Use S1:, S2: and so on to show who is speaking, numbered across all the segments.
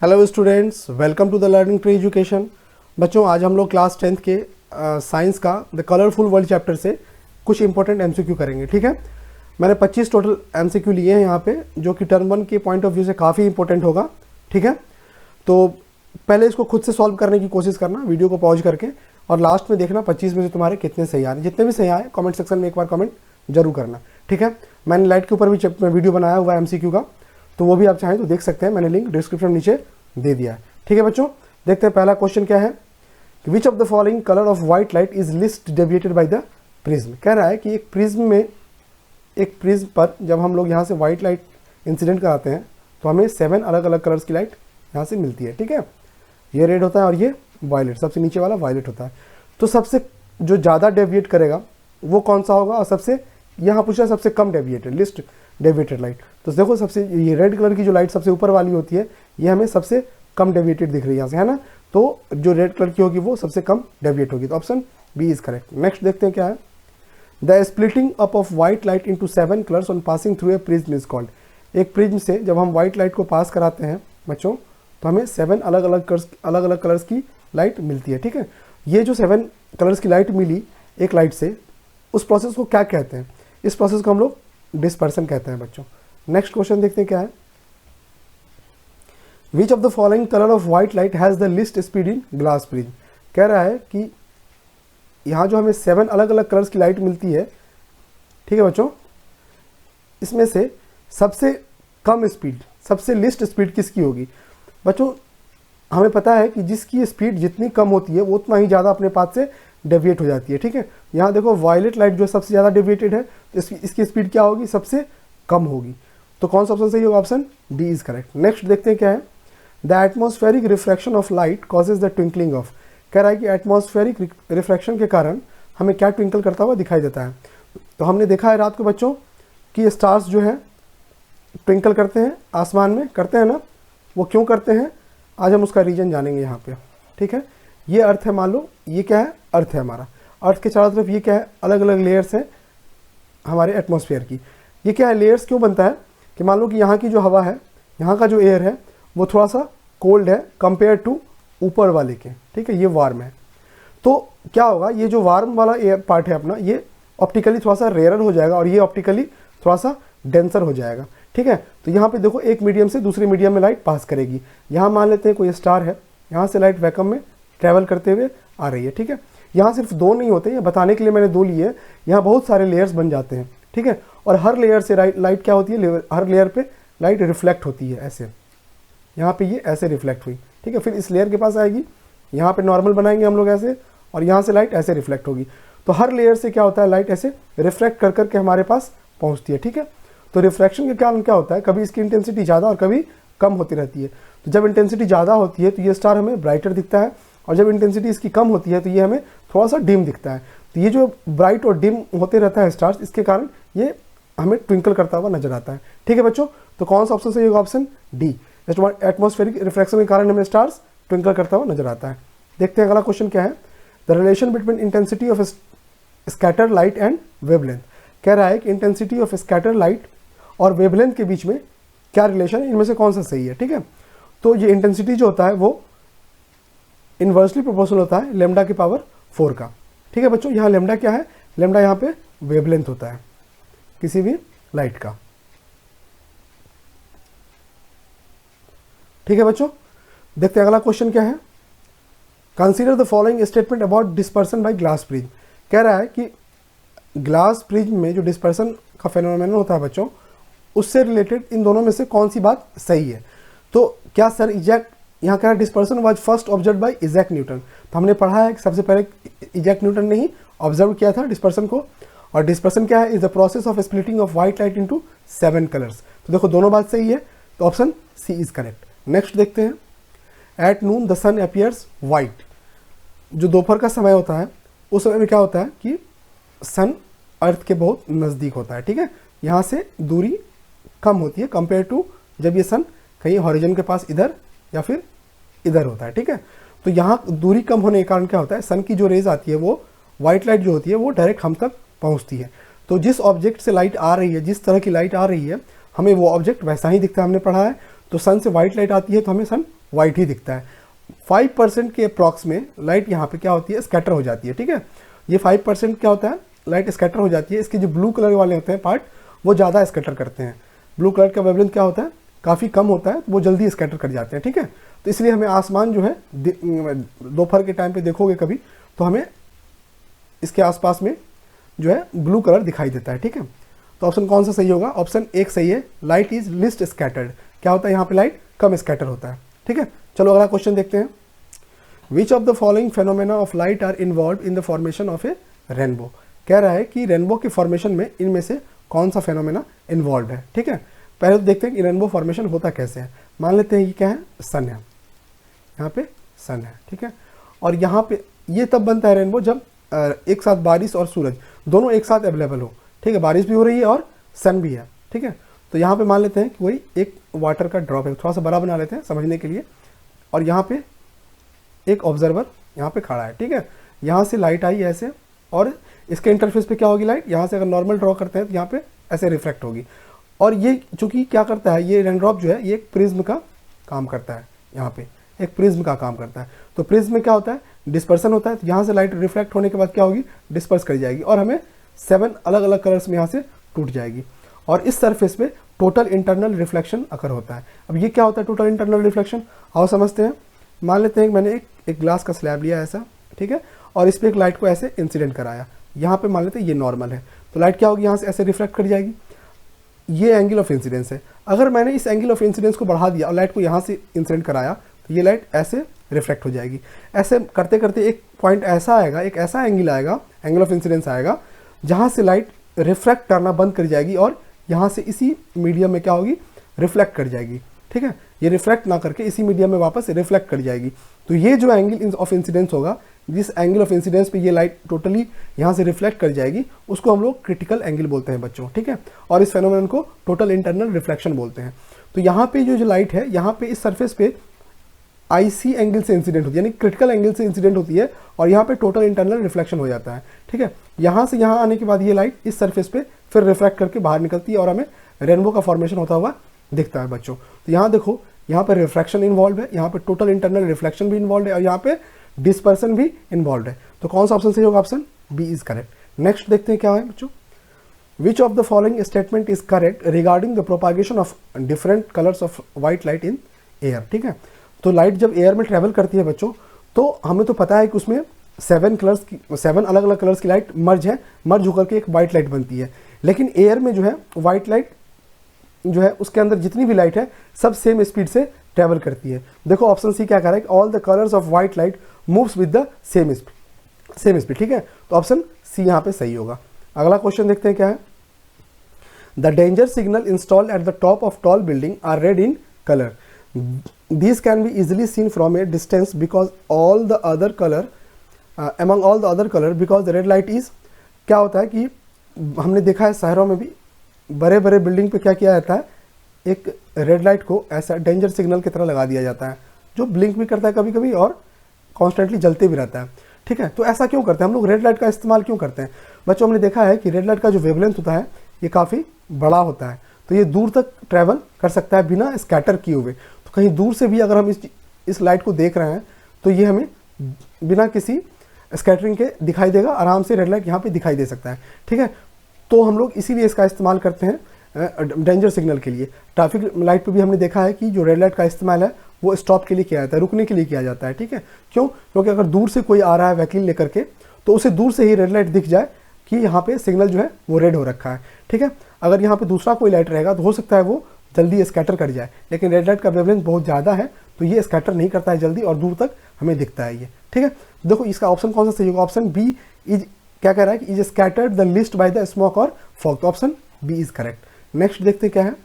S1: Hello students, welcome to the learning tree education. बच्चों, आज हम लोग क्लास 10th के साइंस का द कलरफुल वर्ल्ड चैप्टर से कुछ इंपॉर्टेंट एमसीक्यू करेंगे। ठीक है, मैंने 25 टोटल एमसीक्यू लिए हैं यहाँ पे, जो कि टर्म 1 के पॉइंट ऑफ व्यू से काफ़ी इंपॉर्टेंट होगा। ठीक है, तो पहले इसको खुद से सॉल्व करने की कोशिश करना वीडियो को पॉज करके, और लास्ट में देखना 25 में से तुम्हारे कितने सही आ रहे हैं। जितने भी सही आए कमेंट सेक्शन में एक बार कमेंट जरूर करना। ठीक है, मैंने लाइट के ऊपर भी वीडियो बनाया हुआ है एमसीक्यू का, तो वो भी आप चाहें तो देख सकते हैं। मैंने लिंक डिस्क्रिप्शन नीचे दे दिया है। ठीक है बच्चों, देखते हैं पहला क्वेश्चन क्या है। Which of the following colour of white light is list deviated by the prism. कह रहा है कि एक प्रिज्म पर जब हम लोग यहाँ से व्हाइट लाइट इंसिडेंट कराते हैं तो हमें 7 अलग अलग कलर्स की लाइट यहाँ से मिलती है। ठीक है, ये रेड होता है और ये वायलेट, सबसे नीचे वाला वायलेट होता है। तो सबसे जो ज़्यादा डेविएट करेगा वो कौन सा होगा, और सबसे यहाँ पूछा सबसे कम डेविएटेड, लिस्ट डेविएटेड लाइट। तो देखो, सबसे ये रेड कलर की जो लाइट सबसे ऊपर वाली होती है ये हमें सबसे कम डेविएटेड दिख रही है यहाँ से, है ना। तो जो रेड कलर की होगी वो सबसे कम डेविएट होगी, तो option B is correct. Next देखते हैं क्या है। The splitting up of white light into 7 colours on passing through a prism is called. एक प्रिज्म से जब हम व्हाइट लाइट को पास कराते हैं बच्चों, तो हमें 7 अलग अलग कलर्स की लाइट मिलती है। ठीक है, ये जो 7 कलर्स की लाइट मिली एक लाइट से, उस प्रोसेस को क्या कहते हैं? इस प्रोसेस को हम लोग डिस्पर्सन कहते हैं बच्चों। नेक्स्ट क्वेश्चन देखते हैं क्या है। Which of the following colour of white light has the list speed in glass prism. कह रहा है कि यहाँ जो हमें 7 अलग अलग कलर्स की लाइट मिलती है, ठीक है बच्चों, इसमें से सबसे कम स्पीड, सबसे लिस्ट स्पीड किसकी होगी? बच्चों, हमें पता है कि जिसकी स्पीड जितनी कम होती है वो उतना ही ज़्यादा अपने पास से डेविएट हो जाती है। ठीक है, यहाँ देखो वायलेट लाइट जो सबसे ज़्यादा डेविएटेड है, तो इसकी स्पीड क्या होगी? सबसे कम होगी। तो कौन सा ऑप्शन सही होगा? Option D is correct. Next देखते हैं क्या है। The atmospheric refraction of light causes the twinkling of. कह रहा है कि एटमॉस्फेरिक रिफ्रैक्शन के कारण हमें क्या ट्विंकल करता हुआ दिखाई देता है। तो हमने देखा है रात को बच्चों कि स्टार्स जो है ट्विंकल करते हैं आसमान में, करते हैं ना। वो क्यों करते हैं, आज हम उसका रीजन जानेंगे यहाँ पे। ठीक है, ये अर्थ है, मान लो ये क्या है? अर्थ है हमारा। अर्थ के चारों तरफ ये क्या है? अलग अलग लेयर्स हैं हमारे एटमॉस्फेयर की। ये क्या है? लेयर्स क्यों बनता है कि मान लो कि यहाँ की जो हवा है, यहाँ का जो एयर है वो थोड़ा सा कोल्ड है कंपेयर टू ऊपर वाले के। ठीक है, ये वार्म है। तो क्या होगा, ये जो वार्म वाला एयर पार्ट है अपना, ये ऑप्टिकली थोड़ा सा रेयर हो जाएगा और ये ऑप्टिकली थोड़ा सा डेंसर हो जाएगा। ठीक है, तो यहाँ पे देखो एक मीडियम से दूसरे मीडियम में लाइट पास करेगी। यहाँ मान लेते हैं कोई स्टार है, यहाँ से लाइट वैक्यूम में ट्रैवल करते हुए आ रही है। ठीक है, यहाँ सिर्फ 2 नहीं होते, ये बताने के लिए मैंने 2 लिए। यहाँ बहुत सारे लेयर्स बन जाते हैं। ठीक है, और हर लेयर से लाइट क्या होती है? हर लेयर पे लाइट रिफ्लेक्ट होती है। ऐसे यहाँ पे ये ऐसे रिफ्लेक्ट हुई। ठीक है, फिर इस लेयर के पास आएगी, यहाँ पे नॉर्मल बनाएंगे हम लोग ऐसे, और यहाँ से लाइट ऐसे रिफ्लेक्ट होगी। तो हर लेयर से क्या होता है? लाइट ऐसे रिफ्लेक्ट कर करके हमारे पास पहुँचती है। ठीक है, तो रिफ्रैक्शन के कारण क्या होता है, कभी इसकी इंटेंसिटी ज़्यादा और कभी कम होती रहती है। तो जब इंटेंसिटी ज़्यादा होती है तो ये स्टार हमें ब्राइटर दिखता है, और जब इंटेंसिटी इसकी कम होती है तो ये हमें थोड़ा सा डिम दिखता है। तो ये जो ब्राइट और डिम होते रहता है स्टार्स, इसके कारण ये हमें ट्विंकल करता हुआ नजर आता है। ठीक है बच्चों, तो कौन सा ऑप्शन सही होगा? Option D. एटमॉस्फेरिक रिफ्रैक्शन के कारण हमें स्टार्स ट्विंकल करता हुआ नजर आता है। देखते हैं अगला क्वेश्चन क्या है। The relation between intensity of scatter light and wavelength. कह रहा है कि इंटेंसिटी ऑफ स्कैटर लाइट और वेवलेंथ के बीच में क्या रिलेशन है, इनमें से कौन सा सही है? ठीक है, तो ये इंटेंसिटी जो होता है वो इन्वर्सली प्रोपोर्शनल होता है लैम्डा की पावर 4 का। ठीक है बच्चों, यहाँ लैम्डा क्या है? लैम्डा यहाँ पे वेवलेंथ होता है किसी भी लाइट का। ठीक है बच्चों, देखते हैं अगला क्वेश्चन क्या है। Consider the following statement about dispersion by glass prism. कह रहा है कि ग्लास प्रिज्म में जो डिस्पर्सन का फेनोमेनन होता है बच्चों, उससे रिलेटेड इन दोनों में से कौन सी बात सही है? तो क्या सर इजैक, यहाँ कह रहा है dispersion was first observe by Isaac Newton. तो हमने पढ़ा है कि सबसे पहले इजैक न्यूटन ने ही ऑब्जर्व किया था डिस्पर्सन को। और डिस्पर्सन क्या है? Is the process of splitting of white light into 7 colours. तो देखो दोनों बात सही है, तो option C is correct. Next देखते हैं। At noon the sun appears white. जो दोपहर का समय होता है उस समय में क्या होता है कि सन अर्थ के बहुत नज़दीक होता है। ठीक है, यहाँ से दूरी कम होती है कंपेयर टू जब ये सन कहीं हॉरिजन के पास इधर या फिर इधर होता है। ठीक है, तो यहाँ दूरी कम होने के कारण क्या होता है, सन की जो रेज आती है वो व्हाइट लाइट जो होती है वो डायरेक्ट हम तक पहुँचती है। तो जिस ऑब्जेक्ट से लाइट आ रही है, जिस तरह की लाइट आ रही है, हमें वो ऑब्जेक्ट वैसा ही दिखता है, हमने पढ़ा है। तो सन से व्हाइट लाइट आती है तो हमें सन वाइट ही दिखता है। 5% के अप्रॉक्स में लाइट यहाँ पे क्या होती है, स्कैटर हो जाती है। ठीक है, ये 5% क्या होता है, लाइट स्कैटर हो जाती है। इसके जो ब्लू कलर वाले होते हैं पार्ट, वो ज़्यादा स्कैटर करते हैं। ब्लू कलर का वेवलेंथ क्या होता है, काफ़ी कम होता है, तो वो जल्दी स्कैटर कर जाते हैं। ठीक है, तो इसलिए हमें आसमान जो है दोपहर के टाइम पे देखोगे कभी, तो हमें इसके आसपास में जो है ब्लू कलर दिखाई देता है। ठीक है, तो ऑप्शन कौन सा सही होगा, ऑप्शन 1 सही है, लाइट इज लिस्ट स्कैटर्ड। क्या होता है यहाँ पे, लाइट कम स्कैटर होता है। ठीक है, चलो अगला क्वेश्चन देखते हैं। Which of the following phenomena of light are involve in the formation of a rainbow. कह रहा है कि रेनबो के फॉर्मेशन में इनमें से कौन सा फेनोमेना इन्वॉल्व है। ठीक है, पहले तो देखते हैं कि रेनबो फॉर्मेशन होता कैसे है। मान लेते हैं ये क्या है, सन है, यहाँ पे सन है। ठीक है, और यहाँ पे ये तब बनता है रेनबो जब एक साथ बारिश और सूरज दोनों एक साथ अवेलेबल हो। ठीक है, बारिश भी हो रही है और सन भी है। ठीक है, तो यहाँ पे मान लेते हैं कि वही एक वाटर का ड्रॉप है, थोड़ा सा बड़ा बना लेते हैं समझने के लिए, और यहाँ पे एक ऑब्जर्वर यहाँ पे खड़ा है। ठीक है, यहाँ से लाइट आई ऐसे, और इसके इंटरफेस पे क्या होगी, लाइट यहाँ से अगर नॉर्मल ड्रॉ करते हैं तो यहाँ पे ऐसे रिफ्लेक्ट होगी। और ये चूंकि क्या करता है, ये रेन ड्रॉप जो है ये एक प्रिज्म का काम करता है, यहाँ पे एक प्रिज्म का काम करता है। तो प्रिज्म में क्या होता है, डिस्पर्सन होता है। तो यहाँ से लाइट रिफ्लेक्ट होने के बाद क्या होगी, डिस्पर्स कर जाएगी और हमें 7 अलग अलग कलर्स में यहाँ से टूट जाएगी। और इस सरफेस पे टोटल इंटरनल रिफ्लेक्शन अकर होता है। अब ये क्या होता है टोटल इंटरनल रिफ्लेक्शन, आओ समझते हैं। मान लेते हैं कि मैंने एक ग्लास का स्लैब लिया ऐसा, ठीक है, और इस पर एक लाइट को ऐसे इंसिडेंट कराया। यहाँ पे मान लेते हैं ये नॉर्मल है, तो लाइट क्या होगी, यहाँ से ऐसे रिफ्लेक्ट कर जाएगी। ये एंगल ऑफ इंसिडेंस है। अगर मैंने इस एंगल ऑफ इंसिडेंस को बढ़ा दिया और लाइट को यहाँ से इंसिडेंट कराया, तो ये लाइट ऐसे रिफ्लेक्ट हो जाएगी। ऐसे करते करते एक पॉइंट ऐसा आएगा, एक ऐसा एंगल आएगा, एंगल ऑफ इंसिडेंस आएगा, जहाँ से लाइट रिफ्लेक्ट करना बंद कर जाएगी और यहाँ से इसी मीडियम में क्या होगी, रिफ्लेक्ट कर जाएगी। ठीक है, ये रिफ्लेक्ट ना करके इसी मीडियम में वापस रिफ्लेक्ट कर जाएगी। तो ये जो एंगल ऑफ इंसिडेंस होगा, जिस एंगल ऑफ इंसिडेंस पे ये लाइट टोटली यहाँ से रिफ्लेक्ट कर जाएगी, उसको हम लोग क्रिटिकल एंगल बोलते हैं बच्चों। ठीक है, और इस फेनोमेनन को टोटल इंटरनल रिफ्लेक्शन बोलते हैं। तो यहाँ पे जो लाइट है, यहाँ पे इस सरफेस पे आईसी एंगल से इंसिडेंट होती है, यानी क्रिटिकल एंगल से इंसिडेंट होती है, और यहाँ पे टोटल इंटरनल रिफ्लेक्शन हो जाता है। ठीक है, यहाँ से यहाँ आने के बाद ये लाइट इस सरफेस पे फिर रिफ्लेक्ट करके बाहर निकलती है और हमें रेनबो का फॉर्मेशन होता हुआ दिखता है बच्चों। तो यहाँ देखो, यहाँ पे रिफ्रैक्शन इन्वॉल्व है, यहाँ पे टोटल इंटरनल रिफ्लेक्शन भी इन्वॉल्व है, और यहाँ पे डिस्पर्सन भी इन्वॉल्व है। तो कौन सा ऑप्शन सही होगा, option B is correct. Next देखते हैं क्या है बच्चों। Which of the following statement is correct regarding the propagation of different colours of white light in air. ठीक है, तो लाइट जब एयर में ट्रेवल करती है बच्चों, तो हमें तो पता है कि उसमें 7 अलग अलग कलर्स की लाइट मर्ज होकर के एक व्हाइट लाइट बनती है। लेकिन एयर में जो है व्हाइट लाइट जो है, उसके अंदर जितनी भी लाइट है सब सेम स्पीड से ट्रेवल करती है। देखो ऑप्शन सी क्या कह रहा है, all the colours of white light moves with the same speed. ठीक है, तो ऑप्शन सी यहाँ पे सही होगा। अगला क्वेश्चन देखते हैं क्या है। The danger signal installed at the top of tall building are red in colour. These can be easily seen from a distance because all the other color among all the other color because the red light is, क्या होता है कि हमने देखा है शहरों में भी बड़े बड़े बिल्डिंग पे क्या किया जाता है, एक रेड लाइट को ऐसा डेंजर सिग्नल की तरह लगा दिया जाता है, जो ब्लिंक भी करता है कभी कभी और कॉन्स्टेंटली जलते भी रहता है। ठीक है, तो ऐसा क्यों करते हैं हम लोग, रेड लाइट का इस्तेमाल क्यों करते हैं बच्चों। हमने देखा है कि रेड लाइट का जो वेवलेंथ होता है ये काफ़ी बड़ा होता है, तो ये दूर तक ट्रैवल कर सकता है बिना स्कैटर किए हुए। तो कहीं दूर से भी अगर हम इस लाइट को देख रहे हैं तो ये हमें बिना किसी स्कैटरिंग के दिखाई देगा, आराम से रेड लाइट यहाँ पे दिखाई दे सकता है। ठीक है, तो हम लोग इसीलिए इसका इस्तेमाल करते हैं डेंजर सिग्नल के लिए। ट्रैफिक लाइट पे भी हमने देखा है कि जो रेड लाइट का इस्तेमाल है वो स्टॉप के लिए किया जाता है, रुकने के लिए किया जाता है। ठीक है, क्यों, क्योंकि अगर दूर से कोई आ रहा है व्हीकल लेकर के, तो उसे दूर से ही रेड लाइट दिख जाए कि यहाँ पे सिग्नल जो है वो रेड हो रखा है। ठीक है, अगर यहाँ पे दूसरा कोई लाइट रहेगा तो हो सकता है वो जल्दी स्कैटर कर जाए, लेकिन रेड लाइट का वेवलेंथ बहुत ज़्यादा है तो ये स्कैटर नहीं करता है जल्दी और दूर तक हमें दिखता है ये। ठीक है, देखो इसका ऑप्शन कौन सा सही होगा, ऑप्शन बी इज, क्या कह रहा है कि is scattered the list by the smoke और फॉग। तो option B is correct. Next देखते क्या है।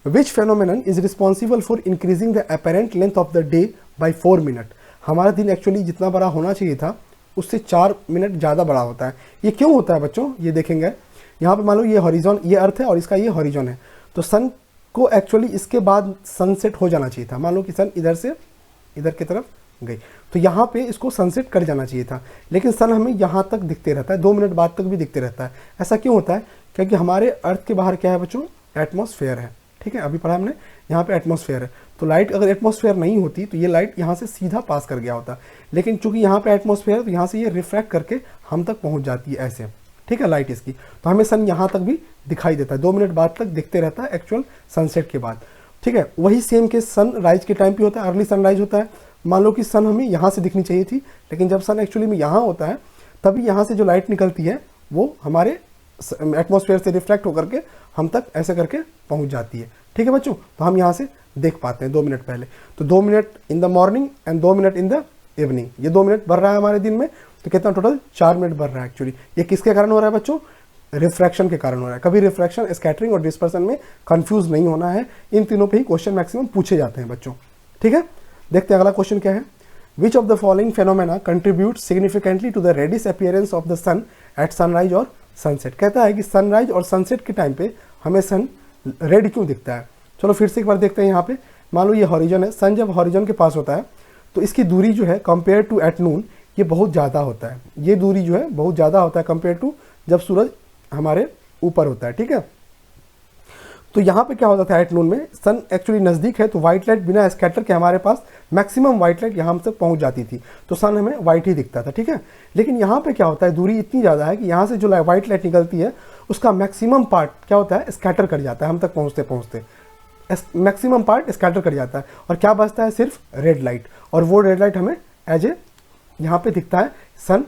S1: Which phenomenon is responsible for increasing the apparent length of the day by 4 minute. हमारा दिन एक्चुअली जितना बड़ा होना चाहिए था उससे 4 मिनट ज़्यादा बड़ा होता है। ये क्यों होता है बच्चों, ये देखेंगे। यहाँ पे मान लो ये हॉरिजॉन, ये अर्थ है और इसका ये हॉरिजॉन है, तो सन को एक्चुअली इसके बाद सनसेट हो जाना चाहिए था। मान लो कि सन इधर से इधर की तरफ गई, तो यहाँ पे इसको सनसेट कर जाना चाहिए था, लेकिन सन हमें यहाँ तक दिखते रहता है, 2 मिनट बाद तक भी दिखते रहता है। ऐसा क्यों होता है, क्योंकि हमारे अर्थ के बाहर क्या है बच्चों, एटमॉस्फेयर है। ठीक है, अभी पढ़ा हमने, यहाँ पे एटमॉस्फेयर है, तो लाइट अगर एटमॉस्फेयर नहीं होती तो ये लाइट यहाँ से सीधा पास कर गया होता, लेकिन चूंकि यहाँ पे एटमॉस्फेयर है तो यहाँ से ये रिफ्रैक्ट करके हम तक पहुँच जाती है ऐसे, ठीक है, लाइट इसकी। तो हमें सन यहाँ तक भी दिखाई देता है, 2 मिनट बाद तक दिखते रहता है एक्चुअल सनसेट के बाद, ठीक है। वही सेम केस सनराइज के टाइम पे होता है, अर्ली सनराइज होता है। मान लो कि सन हमें यहाँ से दिखनी चाहिए थी, लेकिन जब सन एक्चुअली में यहाँ होता है तभी यहाँ से जो लाइट निकलती है वो हमारे एटमॉस्फेयर से रिफ्लेक्ट होकर के हम तक ऐसे करके पहुँच जाती है, ठीक है बच्चों। तो हम यहाँ से देख पाते हैं 2 मिनट पहले। तो 2 minute in the morning and 2 minute in the evening, ये 2 मिनट बढ़ रहा है हमारे दिन में, तो कितना टोटल 4 मिनट बढ़ रहा है एक्चुअली। ये किसके कारण हो रहा है बच्चों? रिफ्रैक्शन के कारण हो रहा है। कभी रिफ्रैक्शन, स्कैटरिंग और डिस्पर्सन में कंफ्यूज नहीं होना है, इन तीनों पे ही क्वेश्चन मैक्सिमम पूछे जाते हैं बच्चों, ठीक है। देखते हैं अगला क्वेश्चन क्या है। Which of the following phenomena contribute significantly to the reddish appearance of the sun at sunrise और सनसेट। कहता है कि सनराइज और सनसेट के टाइम पे हमें सन रेड क्यों दिखता है। चलो फिर से एक बार देखते हैं। यहाँ पे मान लो ये हॉरिजन है, सन जब हॉरिजन के पास होता है तो इसकी दूरी जो है कंपेयर टू एट नून ये बहुत ज़्यादा होता है, ये दूरी जो है बहुत ज़्यादा होता है कंपेयर टू जब सूरज हमारे ऊपर होता है, ठीक है। तो यहाँ पे क्या होता था एट नून में, सन एक्चुअली नज़दीक है तो व्हाइट लाइट बिना स्कैटर के हमारे पास मैक्सिमम व्हाइट लाइट यहाँ तक पहुँच जाती थी, तो सन हमें व्हाइट ही दिखता था, ठीक है। लेकिन यहाँ पे क्या होता है, दूरी इतनी ज़्यादा है कि यहाँ से जो व्हाइट लाइट निकलती है उसका मैक्सिमम पार्ट क्या होता है, स्कैटर कर जाता है हम तक पहुँचते पहुँचते, मैक्सिमम पार्ट स्कैटर कर जाता है और क्या बचता है, सिर्फ रेड लाइट। और वो रेड लाइट हमें एज ए यहाँ पे दिखता है, सन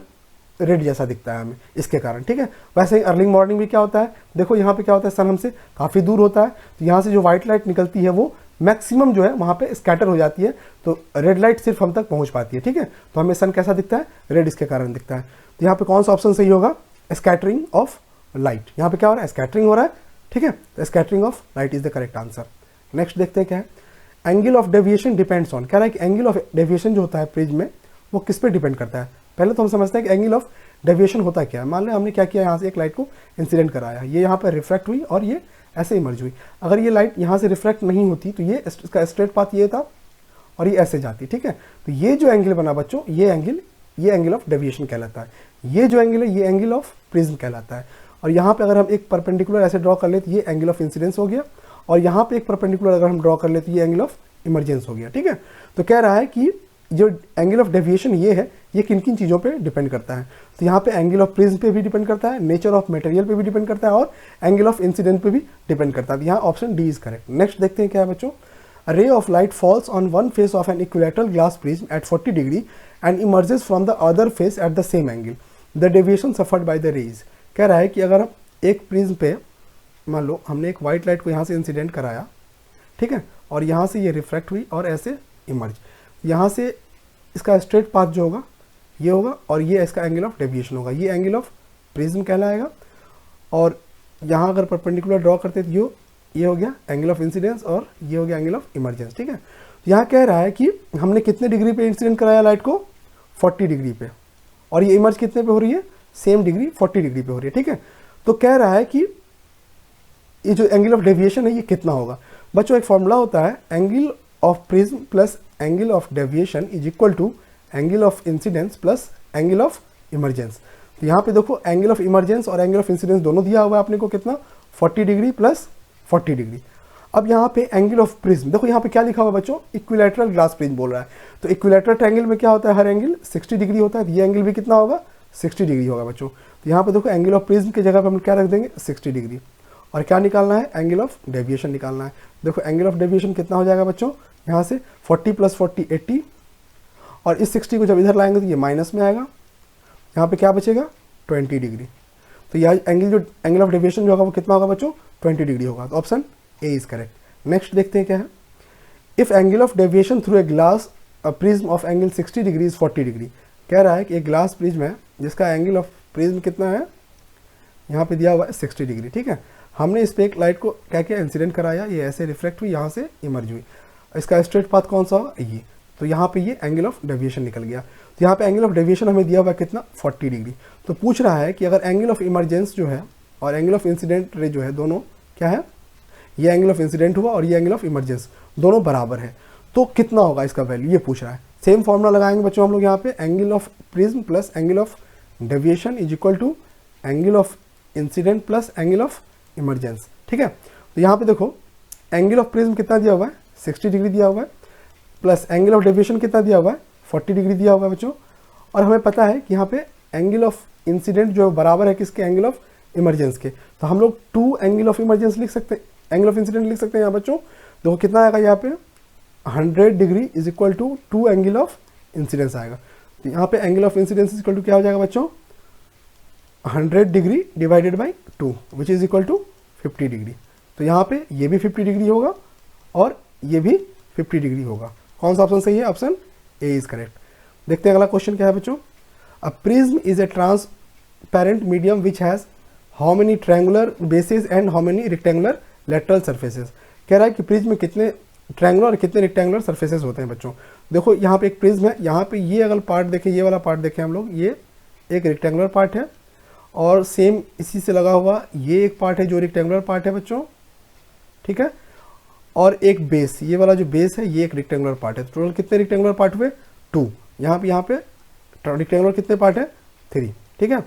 S1: रेड जैसा दिखता है हमें इसके कारण, ठीक है। वैसे ही अर्ली मॉर्निंग भी क्या होता है, देखो यहाँ पे क्या होता है, सन हमसे काफ़ी दूर होता है तो यहाँ से जो व्हाइट लाइट निकलती है वो मैक्सिमम जो है वहाँ पे स्कैटर हो जाती है, तो रेड लाइट सिर्फ हम तक पहुँच पाती है, ठीक है। तो हमें सन कैसा दिखता है, रेड इसके कारण दिखता है। तो यहाँ पे कौन सा ऑप्शन सही होगा, स्कैटरिंग ऑफ लाइट। यहाँ पे क्या हो रहा है, स्कैटरिंग हो रहा है, ठीक है। तो scattering of light is the correct answer. Next देखते हैं क्या है। Angle of deviation depends on, कह रहा है कि एंगल ऑफ डेविएशन जो होता है प्रिज्म में वो किस पे डिपेंड करता है। पहले तो हम समझते हैं कि एंगल ऑफ डेविएशन होता क्या है। मान लो हमने क्या किया, यहाँ से एक लाइट को इंसिडेंट कराया, ये यहाँ पर रिफ्रैक्ट हुई और ये ऐसे इमर्ज हुई। अगर ये लाइट यहाँ से रिफ्रैक्ट नहीं होती तो ये इसका स्ट्रेट पाथ ये था और ये ऐसे जाती, ठीक है। तो ये जो एंगल बना बच्चों, ये एंगल ऑफ डेविएशन कहलाता है। ये जो एंगल है ये एंगल ऑफ प्रिज्म कहलाता है। और यहाँ पे अगर हम एक परपेंडिकुलर ऐसे ड्रॉ कर ले तो ये एंगल ऑफ इंसिडेंस हो गया, और यहाँ पे एक परपेंडिकुलर अगर हम ड्रॉ कर ले तो ये एंगल ऑफ इमरजेंस हो गया, ठीक है। तो कह रहा है कि जो एंगल ऑफ डेविएशन ये है ये किन किन चीज़ों पे डिपेंड करता है। तो यहाँ पे एंगल ऑफ प्रिज्म पे भी डिपेंड करता है, नेचर ऑफ मटेरियल पे भी डिपेंड करता है और एंगल ऑफ इंसिडेंट पे भी डिपेंड करता है। तो यहाँ option D is correct. Next देखते हैं क्या है बच्चों। A ray of light falls on one face of an equilateral glass prism at 40 degree and emerges from the other face at the same angle, the deviation suffered by the rays. कह रहा है कि अगर हम एक prism पे मान लो हमने एक वाइट लाइट को यहाँ से इंसिडेंट कराया, ठीक है, और यहाँ से ये रिफ्रैक्ट हुई और ऐसे इमर्ज, यहाँ से इसका स्ट्रेट पाथ जो होगा ये होगा और ये इसका एंगल ऑफ डेविएशन होगा, ये एंगल ऑफ प्रिज्म कहलाएगा। और यहाँ अगर परपेंडिकुलर ड्रॉ करते तो ये हो गया एंगल ऑफ इंसिडेंस और ये हो गया एंगल ऑफ इमरजेंस, ठीक है। यहाँ कह रहा है कि हमने कितने डिग्री पे इंसिडेंट कराया लाइट को, 40 डिग्री पे, और ये इमर्ज कितने पे हो रही है, सेम डिग्री 40 डिग्री पे हो रही है, ठीक है। तो कह रहा है कि ये जो एंगल ऑफ डेविएशन है ये कितना होगा। बच्चों एक फॉर्मूला होता है, angle of prism plus angle of deviation is equal to angle of incidence plus angle of emergence. तो यहाँ पे देखो एंगल ऑफ इमरजेंस और एंगल ऑफ इंसिडेंस दोनों दिया हुआ है आपने को, कितना 40 डिग्री प्लस 40 डिग्री। अब यहाँ पे एंगल ऑफ प्रिज्म देखो, यहाँ पे क्या लिखा हुआ बच्चों, इक्विलैटरल ग्लास प्रिज्म बोल रहा है। तो इक्विलैटरल ट्रायंगल में क्या होता है, हर एंगल 60 डिग्री होता है, तो ये एंगल भी कितना होगा, 60 डिग्री होगा बच्चों। तो यहाँ पे देखो एंगल ऑफ प्रिज्म की जगह पे हम क्या रख देंगे, 60 डिग्री, और क्या निकालना है, एंगल ऑफ डेविएशन निकालना है। देखो एंगल ऑफ डेविएशन कितना हो जाएगा बच्चों, यहाँ से 40 प्लस 40 80, और इस 60 को जब इधर लाएंगे तो ये माइनस में आएगा, यहाँ पे क्या बचेगा 20 डिग्री। तो यह एंगल ऑफ डेविएशन जो होगा वो कितना होगा बच्चों, 20 डिग्री होगा। तो option A is correct. Next देखते हैं क्या है। If angle of deviation through a glass prism of angle 60 degree is 40 degree. कह रहा है कि एक ग्लास प्रिज्म है जिसका एंगल ऑफ प्रिज्म कितना है, यहाँ पे दिया हुआ है 60 डिग्री, ठीक है। हमने इस पे एक लाइट को क्या किया, इंसिडेंट कराया, ये ऐसे रिफ्लेक्ट हुई, यहाँ से इमर्ज हुई, इसका स्ट्रेट पाथ कौन सा होगा, ये। तो यहाँ पे ये एंगल ऑफ डेविएशन निकल गया। तो यहाँ पे एंगल ऑफ डेविएशन हमें दिया हुआ कितना, 40 डिग्री। तो पूछ रहा है कि अगर एंगल ऑफ इमरजेंस जो है और एंगल ऑफ इंसिडेंट रे जो है दोनों क्या है, ये एंगल ऑफ इंसिडेंट हुआ और ये एंगल ऑफ इमरजेंस दोनों बराबर है, तो कितना होगा इसका वैल्यू, ये पूछ रहा है। सेम फॉर्मूला लगाएंगे बच्चों हम लोग यहाँ पे, angle of prism plus angle of deviation is equal to angle of incident plus angle of emergence, ठीक है। तो यहाँ पे देखो एंगल ऑफ प्रिज्म कितना दिया हुआ है, 60 डिग्री दिया हुआ है, प्लस एंगल ऑफ डेविएशन कितना दिया हुआ है 40 डिग्री दिया हुआ है बच्चों। और हमें पता है कि यहाँ पे एंगल ऑफ इंसिडेंट जो बराबर है किसके, एंगल ऑफ इमरजेंस के। तो हम लोग 2 एंगल ऑफ इमरजेंस लिख सकते हैं, एंगल ऑफ इंसिडेंट लिख सकते हैं यहाँ बच्चों। देखो कितना आएगा यहाँ पे 100 degree is equal to 2 angle of incidence आएगा। तो यहाँ पे angle of incidence is equal to क्या हो जाएगा बच्चों 100 degree divided by 2 which is equal to 50 degree. तो यहाँ पे ये भी 50 डिग्री होगा और ये भी 50 डिग्री होगा। कौन सा ऑप्शन सही है, ऑप्शन ए इज करेक्ट। देखते हैं अगला क्वेश्चन क्या है बच्चों। A prism is a transparent medium which has how many triangular bases and how many rectangular lateral surfaces. कह रहा है कि प्रिज्म में कितने ट्रायंगुलर और कितने रेक्टेंगुलर सर्फेसेस होते हैं बच्चों। देखो यहाँ पे एक प्रिज्म है, यहाँ पे ये अगर पार्ट देखें, ये वाला पार्ट देखें हम लोग, ये एक रेक्टेंगुलर पार्ट है और सेम इसी से लगा हुआ ये एक पार्ट है जो रेक्टेंगुलर पार्ट है बच्चों, ठीक है। और एक बेस, ये वाला जो बेस है ये एक रेक्टेंगुलर पार्ट है। टोटल कितने रेक्टेंगुलर पार्ट हुए 2। यहाँ पे रेक्टेंगुलर कितने पार्ट है 3, ठीक है।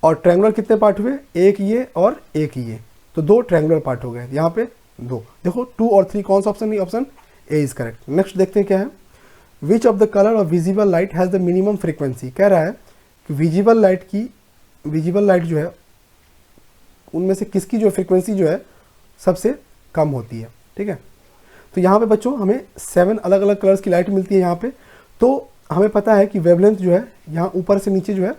S1: और ट्रायंगुलर कितने पार्ट हुए, एक ये और एक ये, तो 2 ट्रायंगुलर पार्ट हो गए यहाँ पे 2। देखो 2 और 3 कौन सा ऑप्शन नहीं, option A is correct. Next देखते हैं क्या है। Which of the colour of visible light has the minimum frequency. कह रहा है कि विजिबल लाइट जो है उनमें से किसकी जो फ्रीक्वेंसी जो है सबसे कम होती है, ठीक है। तो यहाँ पे बच्चों हमें 7 अलग अलग कलर्स की लाइट मिलती है यहाँ पे। तो हमें पता है कि वेवलेंथ जो है यहाँ ऊपर से नीचे जो है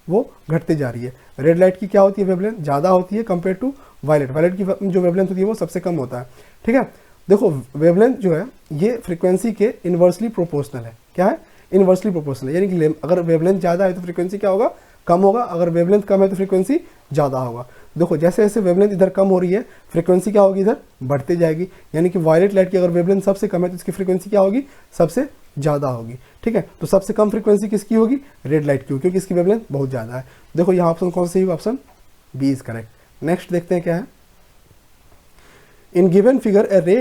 S1: वो घटते जा रही है। रेड लाइट की क्या होती है वेवलेंथ, ज़्यादा होती है कंपेयर टू वायलेट। वायलेट की जो वेवलेंथ होती है वो सबसे कम होता है, ठीक है। देखो वेवलेंथ जो है ये फ्रीक्वेंसी के इन्वर्सली प्रोपोर्शनल है। क्या है, इन्वर्सली प्रोपोर्शनल, यानी कि अगर वेवलेंथ ज़्यादा है तो फ्रीक्वेंसी क्या होगा, कम होगा। अगर वेवलेंथ कम है तो फ्रीक्वेंसी ज़्यादा होगा। देखो जैसे जैसे वेवलेंथ इधर कम हो रही है फ्रीक्वेंसी क्या होगी, इधर बढ़ते जाएगी। यानी कि वायलेट लाइट की अगर वेवलेंथ सबसे कम है तो इसकी फ्रीक्वेंसी क्या होगी, सबसे ज़्यादा होगी, ठीक है। तो सबसे कम फ्रीक्वेंसी किसकी होगी, रेड लाइट की होगी, क्योंकि इसकी वेवलेंथ बहुत ज़्यादा है। देखो यहाँ ऑप्शन कौन सा सही होगा, option B is correct. Next देखते हैं क्या है। In given figure a ray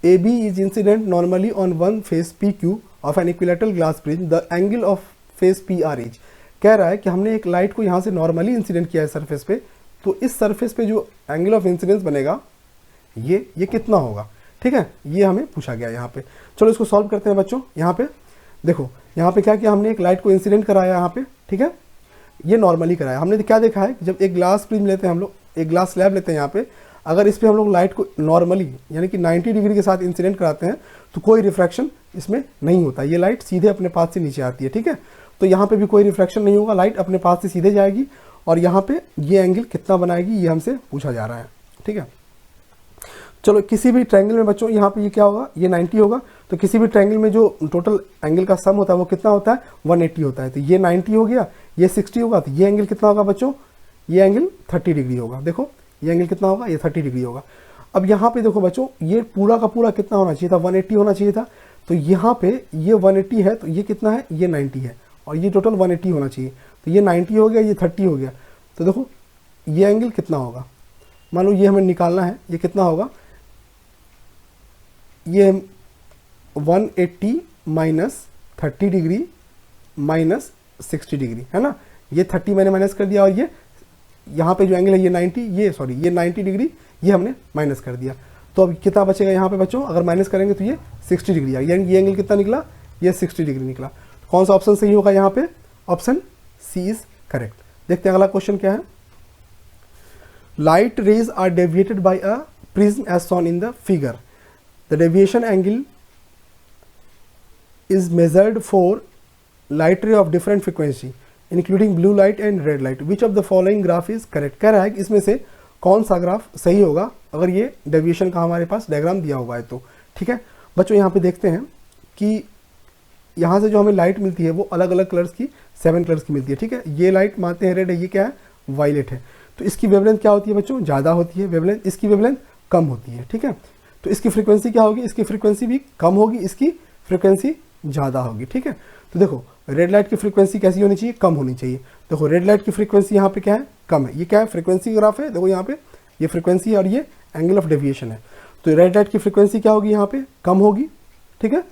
S1: A B is incident normally on one face P Q of an equilateral glass prism, the angle of face P R is. कह रहा है कि हमने एक लाइट को यहाँ से नॉर्मली इंसिडेंट किया है सरफेस पे, तो इस सरफेस पे जो एंगल ऑफ इंसिडेंस बनेगा ये कितना होगा, ठीक है। ये हमें पूछा गया यहाँ पे। चलो इसको सॉल्व करते हैं बच्चों। यहाँ पे देखो, यहाँ पे क्या किया हमने, एक लाइट को इंसिडेंट कराया यहाँ पे, ठीक है। ये नॉर्मली कराया। हमने क्या देखा है कि जब एक ग्लास प्रिज्म लेते हैं हम लोग, एक ग्लास स्लैब लेते हैं यहाँ पे, अगर इस पर हम लोग लाइट को नॉर्मली यानी कि 90 डिग्री के साथ इंसिडेंट कराते हैं तो कोई रिफ्रैक्शन इसमें नहीं होता। ये लाइट सीधे अपने पास से नीचे आती है, ठीक है। तो यहाँ पे भी कोई रिफ्रैक्शन नहीं होगा, लाइट अपने पास से सीधे जाएगी। और यहाँ पे ये एंगल कितना बनाएगी ये हमसे पूछा जा रहा है, ठीक है। चलो किसी भी ट्रायंगल में बच्चों यहाँ पे ये क्या होगा, ये 90 होगा। तो किसी भी ट्रायंगल में जो टोटल एंगल का सम होता है वो कितना होता है, 180 होता है। तो ये 90 हो गया, ये 60 होगा, तो ये एंगल कितना होगा बच्चों, ये एंगल 30 डिग्री होगा। देखो ये एंगल कितना होगा, ये 30 डिग्री होगा। अब यहाँ पे देखो बच्चों, ये पूरा का पूरा कितना होना चाहिए था, 180 होना चाहिए था। तो यहाँ पे ये 180 है, तो ये कितना है, ये 90 है, और ये टोटल 180 होना चाहिए। तो ये 90 हो गया, ये 30 हो गया। तो देखो ये एंगल कितना होगा, मान लो ये हमें निकालना है, ये कितना होगा, ये 180 माइनस 30 डिग्री माइनस 60 डिग्री है ना। ये 30 मैंने माइनस कर दिया, और ये यहाँ पे जो एंगल है ये 90 डिग्री ये हमने माइनस कर दिया। तो अब कितना बचेगा यहाँ पे बच्चों, अगर माइनस करेंगे तो ये 60 डिग्री आएगी, यानी ये एंगल कितना निकला, ये 60 डिग्री निकला। कौन सा ऑप्शन सही होगा यहाँ पे, ऑप्शन सी इज करेक्ट। देखते हैं अगला क्वेश्चन क्या है। Light rays are deviated by a prism as shown in the figure, the deviation angle is measured for light ray of different frequency including blue light and red light. Which of the following graph is correct? कह रहा है कि इसमें से कौन सा graph सही होगा अगर ये डेविएशन का हमारे पास डायग्राम दिया हुआ है तो, ठीक है। बच्चों यहाँ पे देखते हैं कि यहाँ से जो हमें लाइट मिलती है वो अलग अलग कलर्स की 7 कलर्स की मिलती है, ठीक है। ये लाइट मानते हैं रेड है, ये क्या है, वायलेट है। तो इसकी वेवलेंथ क्या होती है बच्चों, ज़्यादा होती है वेवलेंथ, इसकी वेवलेंथ कम होती है, ठीक है। तो इसकी फ्रीक्वेंसी क्या होगी, इसकी फ्रीक्वेंसी भी कम होगी, इसकी फ्रीक्वेंसी ज़्यादा होगी, ठीक है। तो देखो रेड लाइट की फ्रीक्वेंसी कैसी होनी चाहिए, कम होनी चाहिए। देखो रेड लाइट की फ्रीक्वेंसी यहाँ पे क्या है, कम है। ये क्या है, फ्रीक्वेंसी ग्राफ है। देखो यहाँ पे ये फ्रीक्वेंसी है और ये एंगल ऑफ डेविएशन है। तो रेड लाइट की फ्रीक्वेंसी क्या होगी, यहाँ पे कम होगी, ठीक है।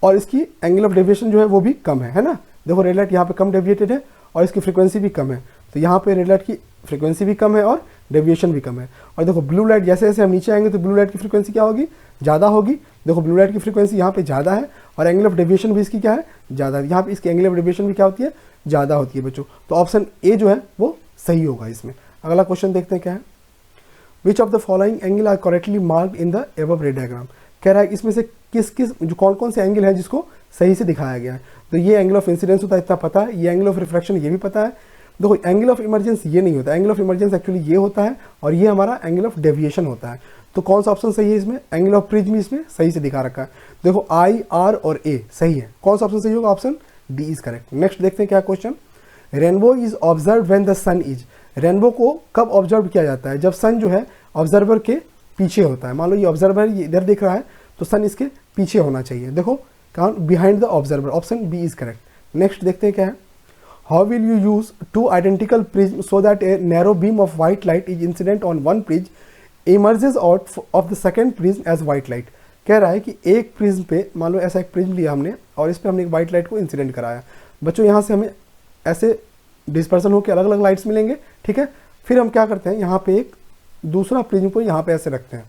S1: और इसकी एंगल ऑफ डेविएशन जो है वो भी कम है ना। देखो रेड लाइट यहाँ पे कम डेविएटेड है और इसकी फ्रीक्वेंसी भी कम है। तो यहाँ पे रेड लाइट की फ्रीक्वेंसी भी कम है और डेविएशन भी कम है। और देखो ब्लू लाइट जैसे जैसे हम नीचे आएंगे तो ब्लू लाइट की फ्रीक्वेंसी क्या होगी, ज़्यादा होगी। देखो ब्लू लाइट की फ्रीक्वेंसी यहाँ पे ज़्यादा है और एंगल ऑफ डेविएशन भी इसकी क्या है, ज़्यादा है। यहाँ पे इसकी एंगल ऑफ डेविएशन भी क्या होती है, ज़्यादा होती है बच्चों। तो ऑप्शन ए जो है वो सही होगा इसमें। अगला क्वेश्चन देखते हैं क्या है, which of the following angle are correctly marked in the above ray diagram. कह रहा है इसमें से किस किस जो कौन कौन से एंगल है जिसको सही से दिखाया गया है। तो ये एंगल ऑफ इंसिडेंस होता है, इतना पता है। ये एंगल ऑफ रिफ्रैक्शन ये भी पता है। देखो एंगल ऑफ इमरजेंस ये नहीं होता, एंगल ऑफ इमरजेंस एक्चुअली ये होता है और ये हमारा एंगल ऑफ डेविएशन होता है। तो कौन सा ऑप्शन सही है इसमें, एंगल ऑफ प्रिज्म इसमें सही से दिखा रखा है। देखो आई, आर और ए सही है। कौन सा ऑप्शन सही होगा, option D is correct. Next देखते हैं क्या question, rainbow is observe when the sun is. Rainbow को कब ऑब्जर्व किया जाता है, जब सन जो है ऑब्जर्वर के पीछे होता है। मान लो ये ऑब्जर्वर इधर दिख रहा है तो सन इसके पीछे होना चाहिए। देखो कहाँ, behind the observer, option B is correct. Next देखते हैं क्या है, how will you use two identical prism so that a narrow beam of white light is incident on one prism emerges out of the second prism as white light. कह रहा है कि एक prism पे, मान लो ऐसा एक प्रिज्म लिया हमने और इस पर हमने एक व्हाइट लाइट को इंसिडेंट कराया। बच्चों यहाँ से हमें ऐसे डिस्पर्सन होकर अलग अलग लाइट्स मिलेंगे, ठीक है। फिर हम क्या करते हैं, यहाँ पे एक दूसरा प्रिज्म को यहाँ पे ऐसे रखते हैं,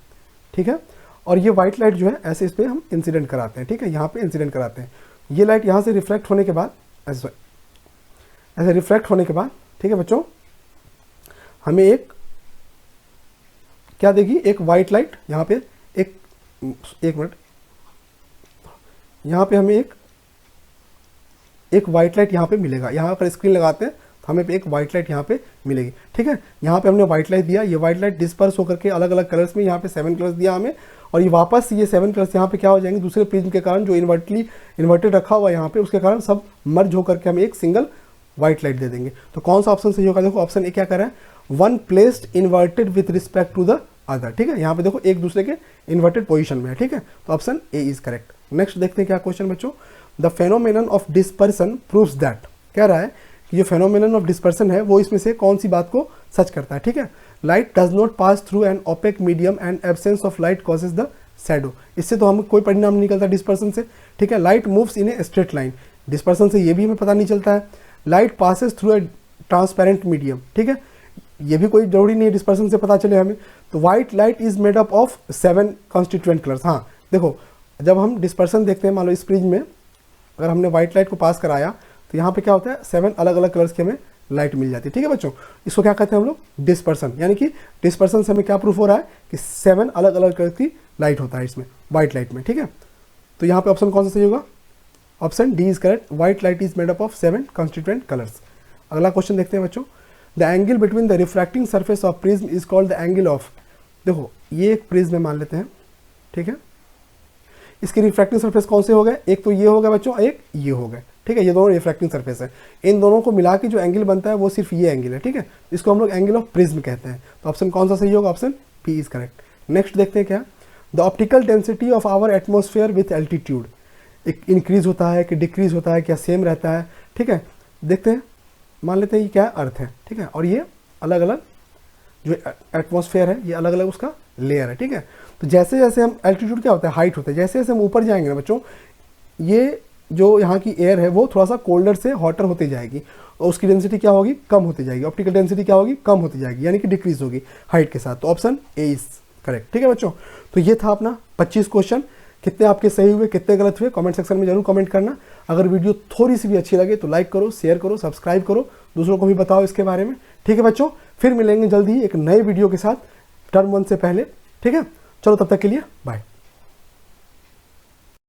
S1: ठीक है। और ये व्हाइट लाइट जो है ऐसे इस पर हम इंसिडेंट कराते हैं, ठीक है, यहाँ पे इंसिडेंट कराते हैं। ये लाइट यहाँ से रिफ्लेक्ट होने के बाद ऐसे रिफ्लेक्ट होने के बाद, ठीक है बच्चों, हमें एक क्या देगी, एक व्हाइट लाइट यहाँ पे एक मिनट, यहाँ पे हमें एक व्हाइट लाइट यहाँ पे मिलेगा। यहाँ पर स्क्रीन लगाते हैं तो हमें एक व्हाइट लाइट यहाँ पे मिलेगी, ठीक है। यहाँ पे हमने व्हाइट लाइट दिया, ये व्हाइट लाइट डिस्पर्स होकर के अलग अलग कलर्स में, यहाँ पे 7 कलर्स दिया हमें, और ये वापस ये 7 कलर्स यहाँ पे क्या हो जाएंगे, दूसरे प्रिज्म के कारण जो इन्वर्टेड रखा हुआ है यहाँ पे, उसके कारण सब मर्ज होकर के हमें एक सिंगल व्हाइट लाइट दे देंगे। तो कौन सा ऑप्शन सही होगा, देखो ऑप्शन ए क्या कर रहा है, one placed inverted with respect to the other, ठीक है। यहाँ पे देखो एक दूसरे के इन्वर्टेड पोजिशन में है, ठीक है। तो option A is correct. Next देखते हैं क्या क्वेश्चन बच्चों, the phenomenon of dispersion proves that. कह रहा है कि जो फेनोमेनन ऑफ डिस्पर्सन है वो इसमें से कौन सी बात को सच करता है, ठीक है। Light does not pass through an opaque medium and absence of light causes the shadow. इससे तो हमें कोई परिणाम नहीं निकलता डिस्पर्सन से, ठीक है। Light moves in a straight line, dispersion से ये भी हमें पता नहीं चलता है। Light passes through a transparent medium, ठीक है, ये भी कोई जरूरी नहीं है डिस्पर्सन से पता चले हमें। तो white light is made up of 7 constituent colours. हाँ देखो, जब हम डिस्पर्सन देखते हैं, मान लो इस प्रिज्म में अगर हमने व्हाइट लाइट को पास कराया तो यहाँ पे क्या होता है, 7 अलग अलग कलर्स की हमें लाइट मिल जाती है, ठीक है बच्चों। इसको क्या कहते हैं हम लोग, डिस्पर्सन। यानी कि डिस्पर्सन से हमें क्या प्रूफ हो रहा है कि 7 अलग अलग कलर की लाइट होता है इसमें, व्हाइट लाइट में, ठीक है। तो यहाँ पे ऑप्शन कौन सा सही होगा, option D is correct, white light is made up of 7 constituent colours. अगला क्वेश्चन देखते हैं बच्चों, the angle between the refracting surface of prism is called the angle of. देखो ये एक प्रिज्म मान लेते हैं, ठीक है। इसकी रिफ्रैक्टिंग सरफेस कौन से हो गए, एक तो ये हो गया बच्चों, एक ये हो गए, ठीक है। ये दोनों रिफ्रैक्टिंग सरफेस है, इन दोनों को मिला के जो एंगल बनता है वो सिर्फ ये एंगल है, ठीक है। इसको हम लोग एंगल ऑफ प्रिज्म कहते हैं। तो ऑप्शन कौन सा सही होगा, option P is correct. Next देखते हैं क्या, the optical density of our atmosphere with altitude, एक इंक्रीज होता है कि डिक्रीज होता है, क्या सेम रहता है, ठीक है। देखते हैं, मान लेते हैं ये क्या अर्थ है, ठीक है, और ये अलग अलग जो एटमॉस्फेयर है ये अलग अलग उसका लेयर है, ठीक है। तो जैसे जैसे हम एल्टीट्यूड क्या होता है, हाइट होता है, जैसे जैसे हम ऊपर जाएंगे ना बच्चों, ये जो यहाँ की एयर है वो थोड़ा सा कोल्डर से हॉटर होती जाएगी और उसकी डेंसिटी क्या होगी, कम होती जाएगी। ऑप्टिकल डेंसिटी क्या होगी, कम होती जाएगी, यानी कि डिक्रीज होगी हाइट के साथ। तो ऑप्शन ए इज करेक्ट, ठीक है बच्चों। तो ये था अपना 25 क्वेश्चन। कितने आपके सही हुए, कितने गलत हुए, कमेंट सेक्शन में जरूर कमेंट करना। अगर वीडियो थोड़ी सी भी अच्छी लगे तो लाइक करो, शेयर करो, सब्सक्राइब करो, दूसरों को भी बताओ इसके बारे में, ठीक है बच्चों। फिर मिलेंगे जल्दी ही एक नए वीडियो के साथ टर्म 1 से पहले, ठीक है। चलो तब तक के लिए बाय।